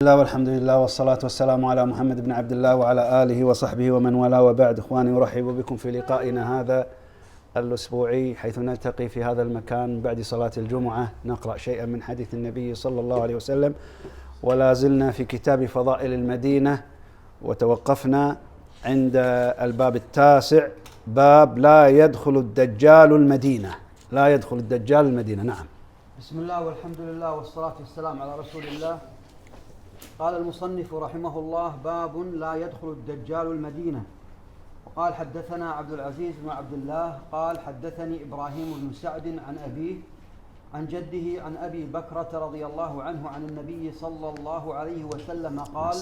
الله والحمد لله والصلاة والسلام على محمد بن عبد الله وعلى آله وصحبه ومن والاه، وبعد. إخواني، أرحب بكم في لقائنا هذا الأسبوعي، حيث نلتقي في هذا المكان بعد صلاة الجمعة نقرأ شيئا من حديث النبي صلى الله عليه وسلم. ولا زلنا في كتاب فضائل المدينة، وتوقفنا عند الباب التاسع، باب لا يدخل الدجال المدينة. لا يدخل الدجال المدينة. نعم. بسم الله والحمد لله والصلاة والسلام على رسول الله. قال المصنف رحمه الله: باب لا يدخل الدجال المدينة. وقال: حدثنا عبد العزيز بن عبد الله قال: حدثني إبراهيم بن سعد عن أبيه عن جده عن أبي بكرة رضي الله عنه عن النبي صلى الله عليه وسلم قال: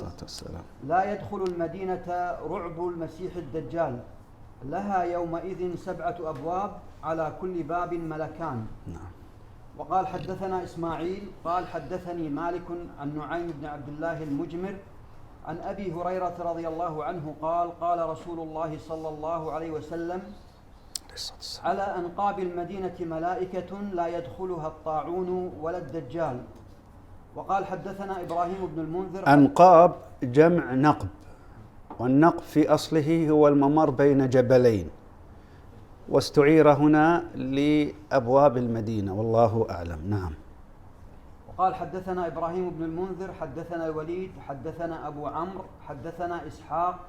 لا يدخل المدينة رعب المسيح الدجال، لها يومئذ 7 أبواب على كل باب ملكان. وقال: حدثنا إسماعيل قال: حدثني مالك عن نعيم بن عبد الله المجمر عن أبي هريرة رضي الله عنه قال: قال رسول الله صلى الله عليه وسلم: على أنقاب المدينة ملائكة لا يدخلها الطاعون ولا الدجال. وقال: حدثنا إبراهيم بن المنذر. أنقاب جمع نقب، والنقب في أصله هو الممر بين جبلين، واستعير هنا لأبواب المدينة، والله أعلم. نعم. وقال: حدثنا إبراهيم بن المنذر حدثنا الوليد حدثنا أبو عمرو حدثنا إسحاق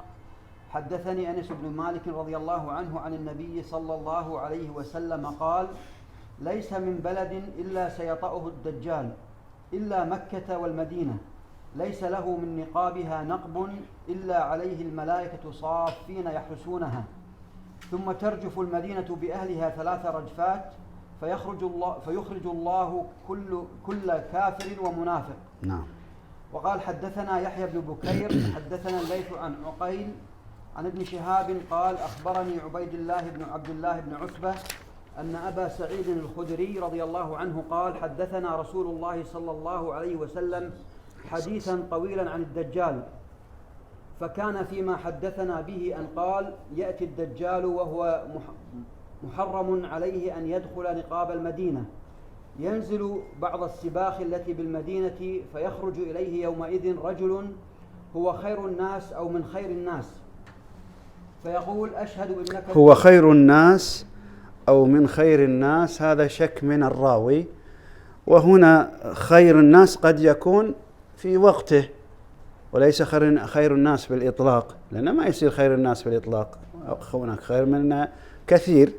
حدثني أنس بن مالك رضي الله عنه عن النبي صلى الله عليه وسلم قال: ليس من بلد إلا سيطأه الدجال إلا مكة والمدينة، ليس له من نقابها نقب إلا عليه الملائكة صافين يحرسونها، ثم ترجف المدينة بأهلها 3 رجفات فيخرج الله كل كافر ومنافق. نعم. وقال: حدثنا يحيى بن بكير حدثنا الليث عن عقيل عن ابن شهاب قال: أخبرني عبيد الله بن عبد الله بن عتبة أن أبا سعيد الخدري رضي الله عنه قال: حدثنا رسول الله صلى الله عليه وسلم حديثا طويلا عن الدجال، فكان فيما حدثنا به أن قال: يأتي الدجال وهو محرم عليه أن يدخل نقاب المدينة، ينزل بعض السباخ التي بالمدينة فيخرج إليه يومئذ رجل هو خير الناس أو من خير الناس، فيقول: أشهد إنك هو خير الناس أو من خير الناس، هذا شك من الراوي، وهنا خير الناس قد يكون في وقته، وليس خير الناس بالإطلاق، لأنه ما يصير خير الناس بالإطلاق، هناك خير من كثير.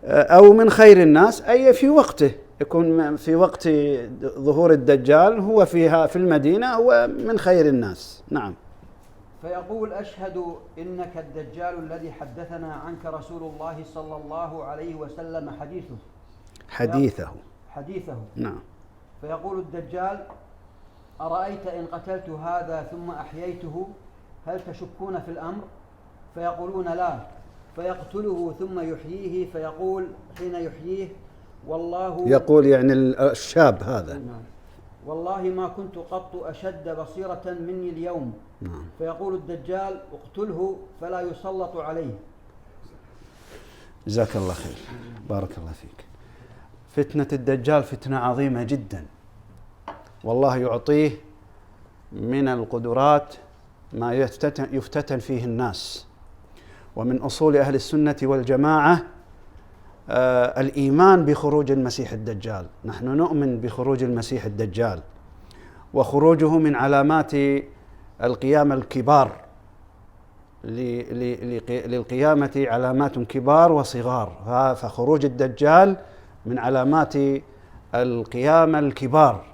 أو من خير الناس أي في وقته، يكون في وقت ظهور الدجال هو فيها في المدينة هو من خير الناس. نعم. فيقول: أشهد إنك الدجال الذي حدثنا عنك رسول الله صلى الله عليه وسلم حديثه. نعم. فيقول الدجال: أرأيت إن قتلت هذا ثم أحييته هل تشكون في الأمر؟ فيقولون: لا. فيقتله ثم يحييه، فيقول حين يحييه: والله، يقول يعني الشاب هذا: والله ما كنت قط أشد بصيرة مني اليوم. فيقول الدجال: اقتله فلا يسلط عليه. جزاك الله خير، بارك الله فيك. فتنة الدجال فتنة عظيمة جدا، والله يعطيه من القدرات ما يفتتن فيه الناس. ومن أصول أهل السنة والجماعة الإيمان بخروج المسيح الدجال. نحن نؤمن بخروج المسيح الدجال، وخروجه من علامات القيامة الكبار. للقيامة علامات كبار وصغار، فخروج الدجال من علامات القيامة الكبار،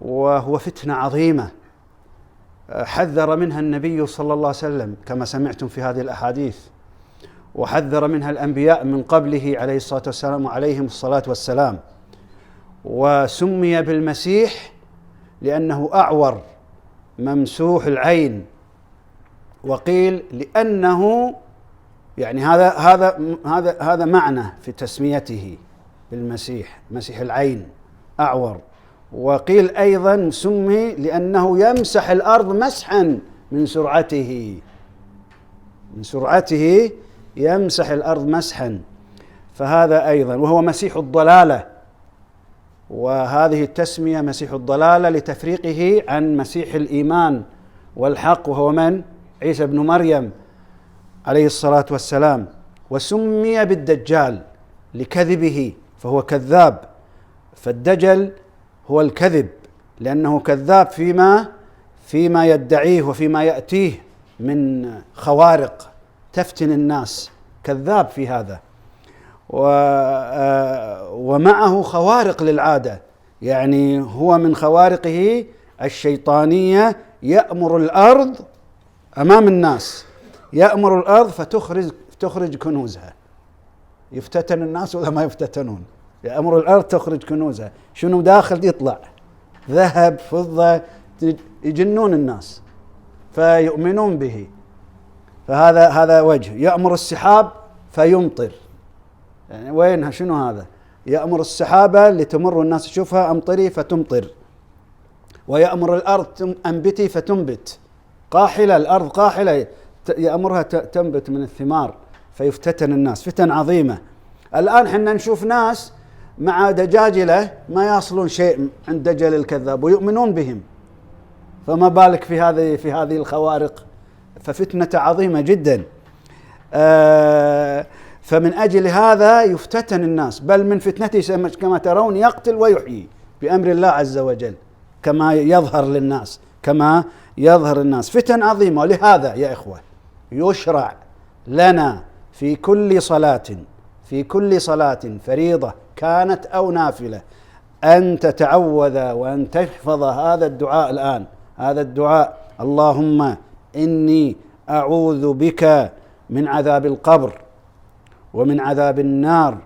وهو فتنة عظيمة حذر منها النبي صلى الله عليه وسلم كما سمعتم في هذه الأحاديث، وحذر منها الأنبياء من قبله عليه الصلاة والسلام وعليهم الصلاة والسلام. وسمي بالمسيح لأنه أعور ممسوح العين، وقيل لأنه يعني هذا معنى في تسميته بالمسيح، مسيح العين أعور. وقيل أيضا سمي لأنه يمسح الأرض مسحا من سرعته يمسح الأرض مسحا، فهذا أيضا. وهو مسيح الضلالة، وهذه التسمية مسيح الضلالة لتفريقه عن مسيح الإيمان والحق، وهو من؟ عيسى بن مريم عليه الصلاة والسلام. وسمي بالدجال لكذبه، فهو كذاب، فالدجل هو الكذب لأنه كذاب فيما يدعيه وفيما يأتيه من خوارق تفتن الناس، كذاب في هذا. ومعه خوارق للعادة، يعني هو من خوارقه الشيطانية يأمر الأرض أمام الناس، يأمر الأرض فتخرج كنوزها. يفتتن الناس ولا ما يفتتنون؟ يأمر الأرض تخرج كنوزها، شنو داخل يطلع؟ ذهب، فضة، يجنون الناس فيؤمنون به. فهذا وجه. يأمر السحاب فيمطر، يعني وينها؟ شنو هذا؟ يأمر السحابة لتمر الناس تشوفها، أمطري فتمطر. ويأمر الأرض أنبتي فتنبت، قاحلة الأرض، قاحلة، يأمرها تنبت من الثمار، فيفتتن الناس فتن عظيمة. الآن حنا نشوف ناس مع دجاجلة ما يصلون شيء عند دجل الكذاب ويؤمنون بهم، فما بالك في هذه الخوارق؟ ففتنة عظيمة جدا. فمن أجل هذا يفتتن الناس، بل من فتنته كما ترون يقتل ويحيي بأمر الله عز وجل، كما يظهر الناس فتن عظيمة. ولهذا يا إخوة يشرع لنا في كل صلاة فريضة كانت أو نافلة أن تتعوذ وأن تحفظ هذا الدعاء الآن. هذا الدعاء: اللهم إني أعوذ بك من عذاب القبر ومن عذاب النار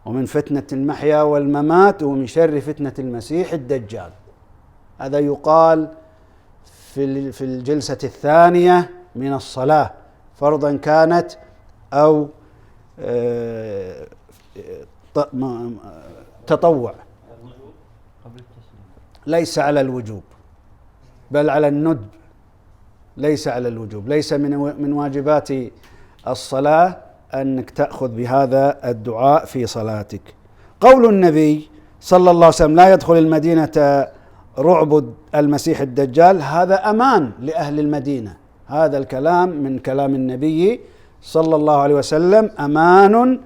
ومن فتنة المحيا والممات ومن شر فتنة المسيح الدجال. هذا يقال في الجلسة الثانية من الصلاة، فرضا كانت أو تطوع، ليس على الوجوب بل على الندب، ليس على الوجوب، ليس من واجبات الصلاة أنك تأخذ بهذا الدعاء في صلاتك. قول النبي صلى الله عليه وسلم: لا يدخل المدينة رعب المسيح الدجال، هذا أمان لأهل المدينة. هذا الكلام من كلام النبي صلى الله عليه وسلم، أمان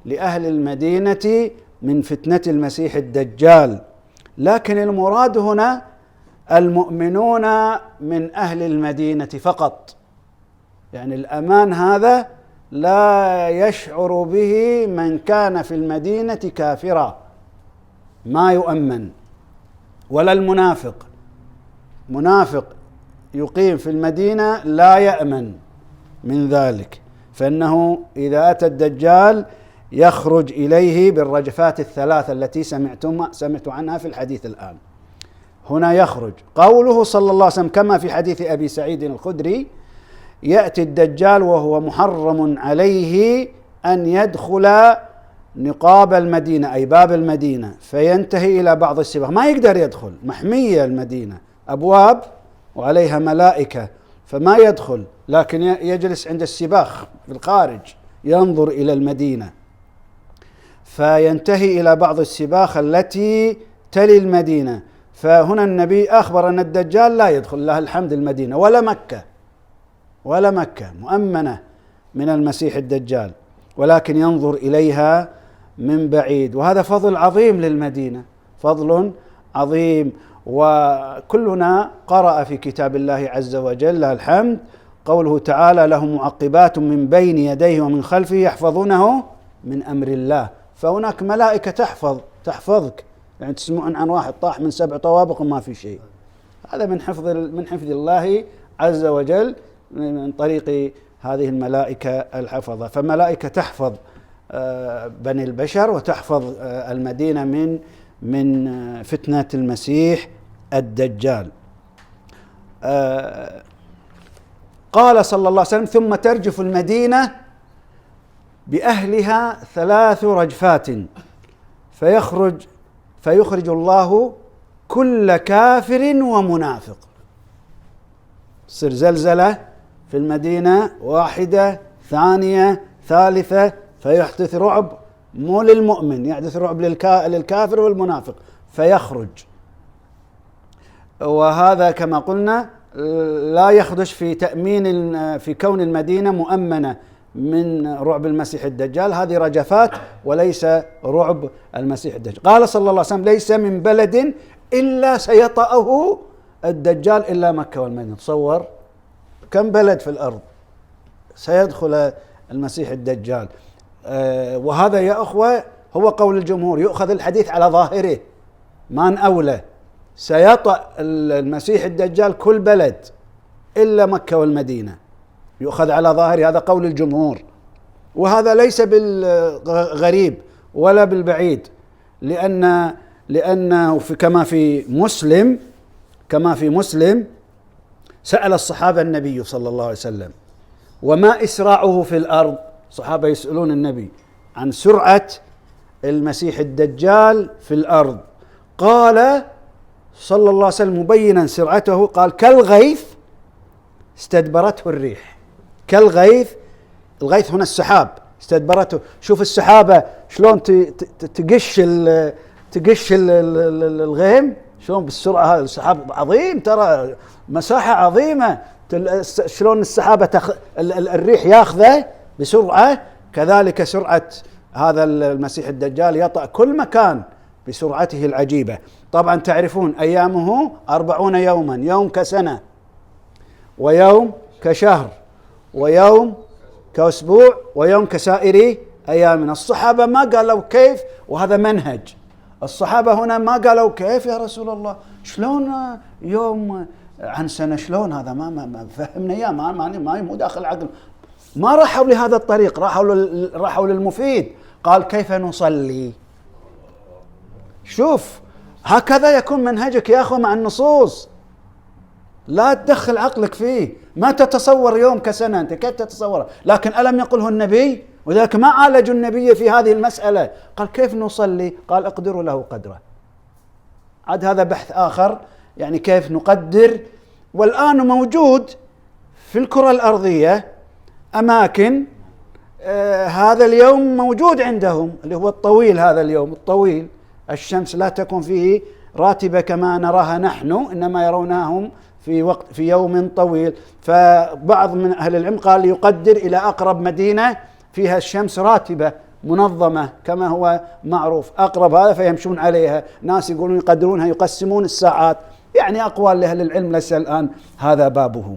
لأهل المدينة من فتنة المسيح الدجال. لكن المراد هنا المؤمنون من أهل المدينة فقط، يعني الأمان هذا لا يشعر به من كان في المدينة كافرا، ما يؤمن، ولا منافق يقيم في المدينة لا يأمن من ذلك، فإنه إذا أتى الدجال يخرج إليه بالرجفات الثلاثة التي سمعت عنها في الحديث الآن. هنا يخرج. قوله صلى الله عليه وسلم كما في حديث أبي سعيد الخدري: يأتي الدجال وهو محرم عليه أن يدخل نقاب المدينة، أي باب المدينة، فينتهي إلى بعض السباق، ما يقدر يدخل، محمية المدينة، أبواب وعليها ملائكة، فما يدخل، لكن يجلس عند السباخ في الخارج ينظر إلى المدينة، فينتهي إلى بعض السباخ التي تلي المدينة. فهنا النبي أخبر أن الدجال لا يدخل، لها الحمد، المدينة ولا مكة مؤمنة من المسيح الدجال، ولكن ينظر إليها من بعيد. وهذا فضل عظيم للمدينة، فضل عظيم. وكلنا قرأ في كتاب الله عز وجل الحمد قوله تعالى: له معقبات من بين يديه ومن خلفه يحفظونه من أمر الله. فهناك ملائكة تحفظك، يعني تسمعون عن واحد طاح من 7 طوابق وما في شيء، هذا من حفظ الله عز وجل من طريق هذه الملائكة الحفظة. فملائكة تحفظ بني البشر وتحفظ المدينة من فتنة المسيح الدجال. قال صلى الله عليه وسلم: ثم ترجف المدينة بأهلها 3 رجفات فيخرج الله كل كافر ومنافق. تصير زلزلة في المدينة، واحدة، ثانية، ثالثة، فيحدث رعب، مو للمؤمن، يحدث رعب للكافر والمنافق، فيخرج، وهذا كما قلنا لا يخدش في تأمين في كون المدينة مؤمنة من رعب المسيح الدجال، هذه رجفات وليس رعب المسيح الدجال. قال صلى الله عليه وسلم: ليس من بلد إلا سيطأه الدجال إلا مكة والمدينة. تصور كم بلد في الأرض سيدخل المسيح الدجال. وهذا يا أخوة هو قول الجمهور، يؤخذ الحديث على ظاهره ما نأوله، سيطأ المسيح الدجال كل بلد إلا مكة والمدينة، يؤخذ على ظاهره، هذا قول الجمهور. وهذا ليس بالغريب ولا بالبعيد، لأنه كما في مسلم سأل الصحابة النبي صلى الله عليه وسلم: وما إسراعه في الأرض؟ صحابة يسألون النبي عن سرعة المسيح الدجال في الأرض، قال صلى الله عليه وسلم مبينا سرعته، قال: كالغيث استدبرته الريح. كالغيث، الغيث هنا السحاب، استدبرته. شوف السحابة شلون تقش الغيم شلون بالسرعة، هذا السحاب عظيم، ترى مساحة عظيمة، شلون السحابة الريح ياخذه بسرعة، كذلك سرعة هذا المسيح الدجال يطأ كل مكان بسرعته العجيبة. طبعا تعرفون أيامه 40 يوما، يوم كسنة، ويوم كشهر، ويوم كأسبوع، ويوم كسائر أيامنا. الصحابة ما قالوا كيف، وهذا منهج الصحابة هنا، ما قالوا كيف يا رسول الله، شلون يوم عن سنة، شلون هذا، ما فهمنا إياه، ما مو داخل عقل. ما راحوا لهذا الطريق، راحوا للمفيد. قال: كيف نصلي؟ شوف، هكذا يكون منهجك يا أخو مع النصوص، لا تدخل عقلك فيه. ما تتصور يوم كسنة، أنت كيف تتصور؟ لكن ألم يقله النبي؟ وذلك ما عالجوا النبي في هذه المسألة. قال: كيف نصلي؟ قال: اقدروا له قدره. عاد هذا بحث آخر، يعني كيف نقدر. والآن موجود في الكرة الأرضية أماكن هذا اليوم موجود عندهم، اللي هو الطويل، هذا اليوم الطويل الشمس لا تكون فيه راتبة كما نراها نحن، إنما يرونهم في يوم طويل. فبعض من أهل العلم قال يقدر إلى أقرب مدينة فيها الشمس راتبة منظمة كما هو معروف، أقرب هذا فيمشون عليها. ناس يقولون يقدرونها، يقسمون الساعات، يعني أقوال لأهل العلم ليس الآن هذا بابه.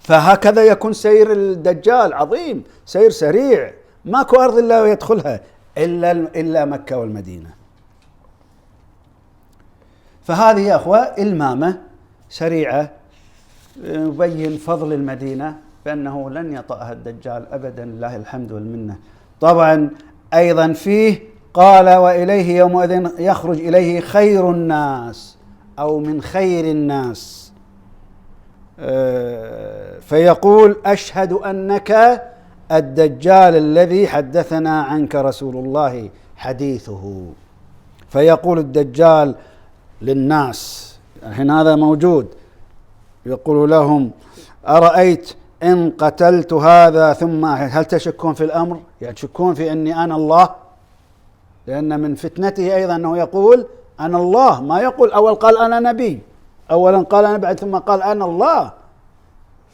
فهكذا يكون سير الدجال عظيم، سير سريع، ماكو أرض إلا ويدخلها إلا مكة والمدينة. فهذه يا أخوة إلمامة سريعة يبين فضل المدينة، بأنه لن يطأها الدجال أبدا، لله الحمد والمنة. طبعا أيضا فيه قال: وإليه يومئذ يخرج إليه خير الناس أو من خير الناس، فيقول: أشهد أنك الدجال الذي حدثنا عنك رسول الله حديثه. فيقول الدجال للناس، الحين هذا موجود، يقول لهم: أرأيت إن قتلت هذا ثم هل تشكون في الأمر؟ يعني تشكون في أني أنا الله؟ لأن من فتنته أيضا أنه يقول أنا الله، ما يقول أول قال أنا نبي، أولا قال أنا بعد ثم قال أنا الله،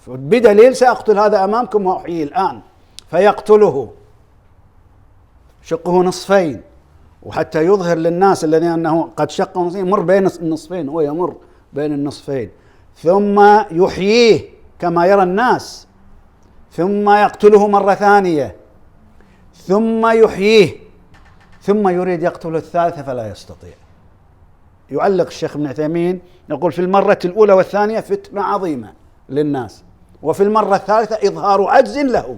بدليل سأقتل هذا أمامكم وأحييه الآن. فيقتله، شقه نصفين، وحتى يظهر للناس الذين أنه قد شق نصفين، يمر بين النصفين، هو يمر بين النصفين، ثم يحييه كما يرى الناس، ثم يقتله مرة ثانية، ثم يحييه، ثم يريد يقتل الثالثة فلا يستطيع. يعلق الشيخ ابن عثيمين يقول: في المرة الأولى والثانية فتنة عظيمة للناس، وفي المرة الثالثة إظهار عجز له،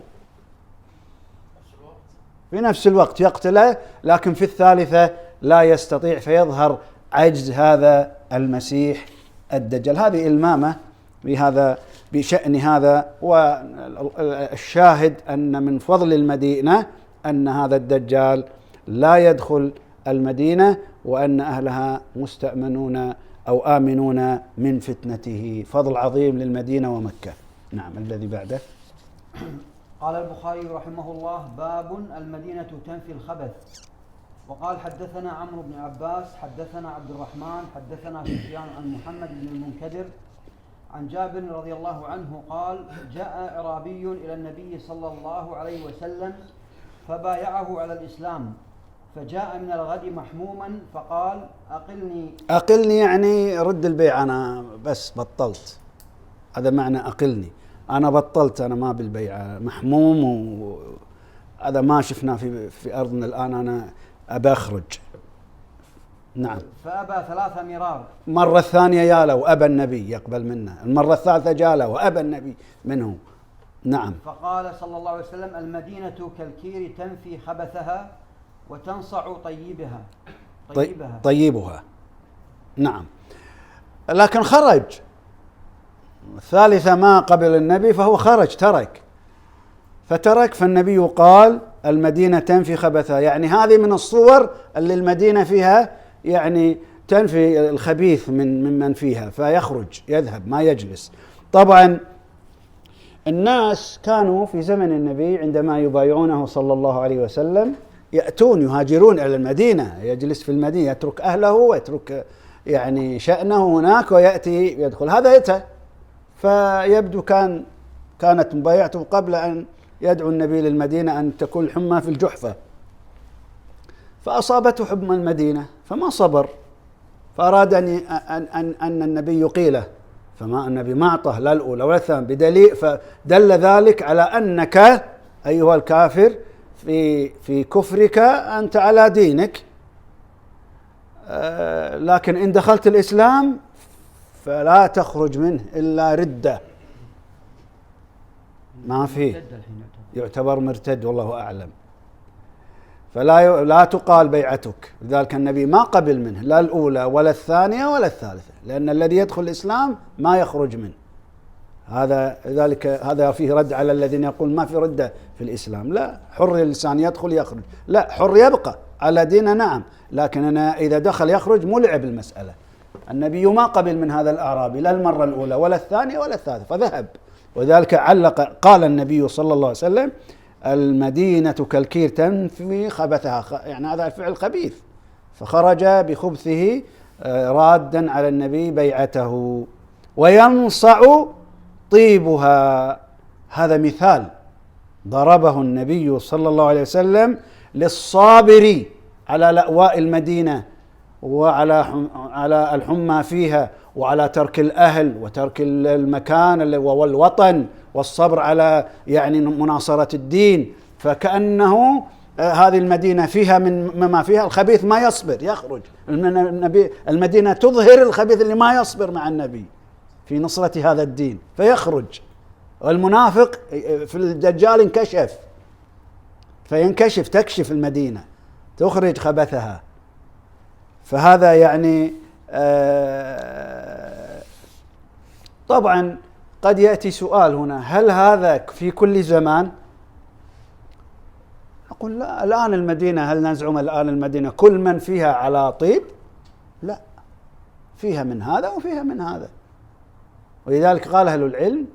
في نفس الوقت يقتله، لكن في الثالثة لا يستطيع، فيظهر عجز هذا المسيح الدجال. هذه إلمامة بهذا بشأن هذا. والشاهد أن من فضل المدينة أن هذا الدجال لا يدخل المدينة، وأن أهلها مستأمنون أو آمنون من فتنته. فضل عظيم للمدينة ومكة. نعم. الذي بعده. قال البخاري رحمه الله: باب المدينة تنفي الخبث. وقال حدثنا عمرو بن عباس حدثنا عبد الرحمن حدثنا سفيان عن محمد بن المنكدر عن جابر رضي الله عنه قال جاء أعرابي إلى النبي صلى الله عليه وسلم فبايعه على الإسلام فجاء من الغد محموما فقال أقلني يعني رد البيع، أنا بس بطلت، هذا معنى أقلني، أنا بطلت، أنا ما بالبيع، محموم، وهذا ما شفناه في أرضنا الآن، أنا أبى أخرج. نعم. فأبى 3 مرار. مرة الثانية ياله وأبى النبي يقبل منه، المرة الثالثة جاله وأبى النبي منه. نعم. فقال صلى الله عليه وسلم المدينة كالكير تنفي خبثها وتنصع طيبها. نعم. لكن خرج الثالثة ما قبل النبي فهو خرج، فترك، فالنبي قال المدينة تنفي خبثها، يعني هذه من الصور اللي المدينة فيها يعني تنفي الخبيث ممن فيها، فيخرج يذهب ما يجلس. طبعا الناس كانوا في زمن النبي عندما يبايعونه صلى الله عليه وسلم يأتون يهاجرون إلى المدينة، يجلس في المدينة، يترك أهله ويترك يعني شأنه هناك ويأتي يدخل، هذا أتى، فيبدو كانت مبايعته قبل أن يدعو النبي للمدينة أن تكون الحمى في الجحفة، فأصابته حمى المدينة فما صبر، فأراد أن النبي يقيله، فما النبي ما أعطاه لا الأولى ولا الثانية بدليل، فدل ذلك على أنك أيها الكافر في كفرك أنت على دينك، لكن إن دخلت الإسلام فلا تخرج منه إلا ردة، ما فيه، يعتبر مرتد والله أعلم، فلا تقال بيعتك. لذلك النبي ما قبل منه لا الأولى ولا الثانية ولا الثالثة، لأن الذي يدخل الإسلام ما يخرج منه. هذا فيه رد على الذين يقول ما في ردة في الإسلام، لا، حر الإنسان يدخل يخرج، لا، حر يبقى على دينه نعم، لكن أنا إذا دخل يخرج ملعب المسألة. النبي ما قبل من هذا الأعرابي لا المرة الأولى ولا الثانية ولا الثالثة فذهب، وذلك قال النبي صلى الله عليه وسلم المدينة كالكير تنفي خبثها، يعني هذا الفعل خبيث، فخرج بخبثه رادا على النبي بيعته. وينصع طيبها، هذا مثال ضربه النبي صلى الله عليه وسلم للصابر على لأواء المدينة وعلى الحمى فيها وعلى ترك الأهل وترك المكان والوطن والصبر على يعني مناصرة الدين، فكأنه هذه المدينة فيها مما فيها الخبيث ما يصبر يخرج، المدينة تظهر الخبيث اللي ما يصبر مع النبي في نصرة هذا الدين فيخرج، والمنافق في الدجال انكشف فينكشف، تكشف المدينة تخرج خبثها. فهذا يعني طبعا قد يأتي سؤال هنا، هل هذا في كل زمان؟ أقول لا، الآن المدينة، هل نزعم الآن المدينة كل من فيها على طيب؟ لا، فيها من هذا وفيها من هذا، ولذلك قال أهل العلم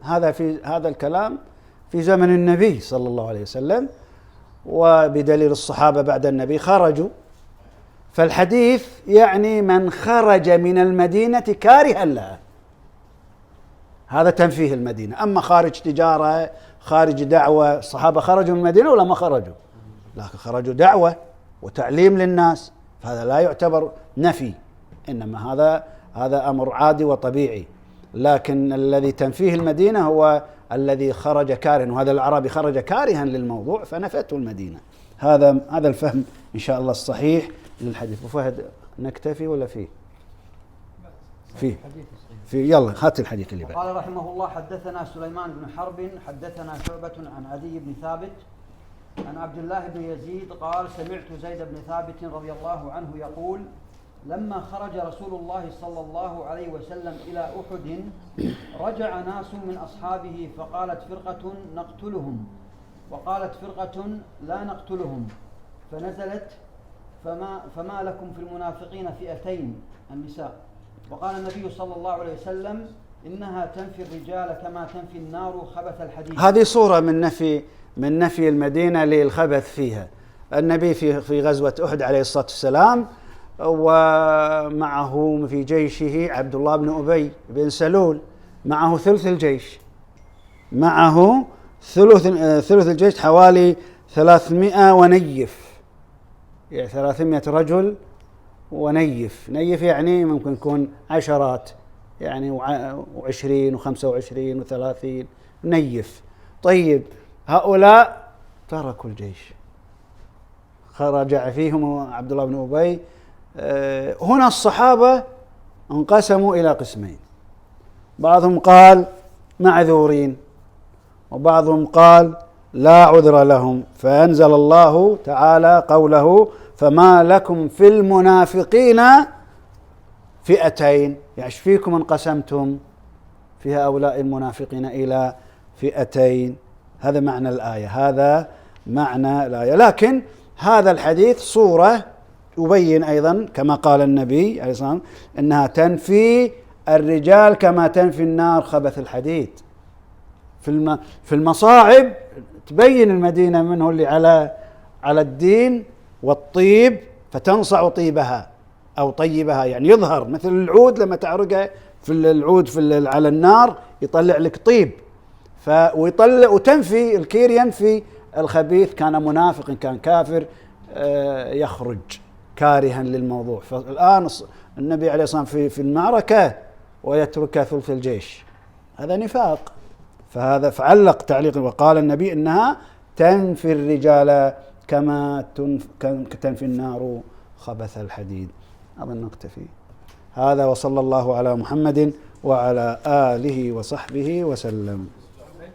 هذا الكلام في زمن النبي صلى الله عليه وسلم، وبدليل الصحابة بعد النبي خرجوا، فالحديث يعني من خرج من المدينة كارها لها، هذا تنفيه المدينة. أما خارج تجارة، خارج دعوة، الصحابة خرجوا من المدينة ولا ما خرجوا؟ لكن خرجوا دعوة وتعليم للناس، فهذا لا يعتبر نفي، إنما هذا أمر عادي وطبيعي. لكن الذي تنفيه المدينة هو الذي خرج كارها، وهذا الأعرابي خرج كارها للموضوع فنفته المدينة. هذا الفهم إن شاء الله الصحيح للحديث. وفهد نكتفي ولا فيه؟ يلا هات الحديث اللي بعد. قال رحمه الله حدثنا سليمان بن حرب حدثنا شعبة عن عدي بن ثابت عن عبد الله بن يزيد قال سمعت زيد بن ثابت رضي الله عنه يقول لما خرج رسول الله صلى الله عليه وسلم إلى أحد رجع ناس من أصحابه، فقالت فرقة نقتلهم وقالت فرقة لا نقتلهم، فنزلت فما لكم في المنافقين فئتين النساء، وقال النبي صلى الله عليه وسلم إنها تنفي الرجال كما تنفي النار خبث الحديد. هذه صورة من نفي المدينة للخبث فيها. النبي في غزوة أحد عليه الصلاة والسلام، ومعه في جيشه عبد الله بن أبي بن سلول، معه ثلث الجيش، معه ثلث الجيش حوالي 300 ونيف، يعني 300 رجل ونيف. نيف يعني ممكن يكون عشرات، يعني 20 و25 و30 نيف. طيب هؤلاء تركوا الجيش، خرج فيهم عبد الله بن أبي. هنا الصحابة انقسموا إلى قسمين، بعضهم قال معذورين، وبعضهم قال لا عذر لهم، فأنزل الله تعالى قوله فما لكم في المنافقين فئتين، يعني ايش فيكم انقسمتم في هؤلاء المنافقين إلى فئتين. هذا معنى الآية، هذا معنى الآية. لكن هذا الحديث صورة يبين أيضا كما قال النبي عليه الصلاة والسلام أنها تنفي الرجال كما تنفي النار خبث الحديد. في المصاعب تبين المدينة منه اللي على الدين والطيب، فتنصع طيبها أو طيبها، يعني يظهر مثل العود لما تعرقه في العود على النار يطلع لك طيب، ويطلع وتنفي الكير، ينفي الخبيث، كان منافق كان كافر يخرج كارها للموضوع. فالآن النبي عليه الصلاة والسلام في المعركة ويترك ثلث الجيش، هذا نفاق. فهذا فعلق تعليق وقال النبي إنها تنفي الرجال كما تنفي النار خبث الحديد. أظن نكتفي هذا، وصلى الله على محمد وعلى آله وصحبه وسلم.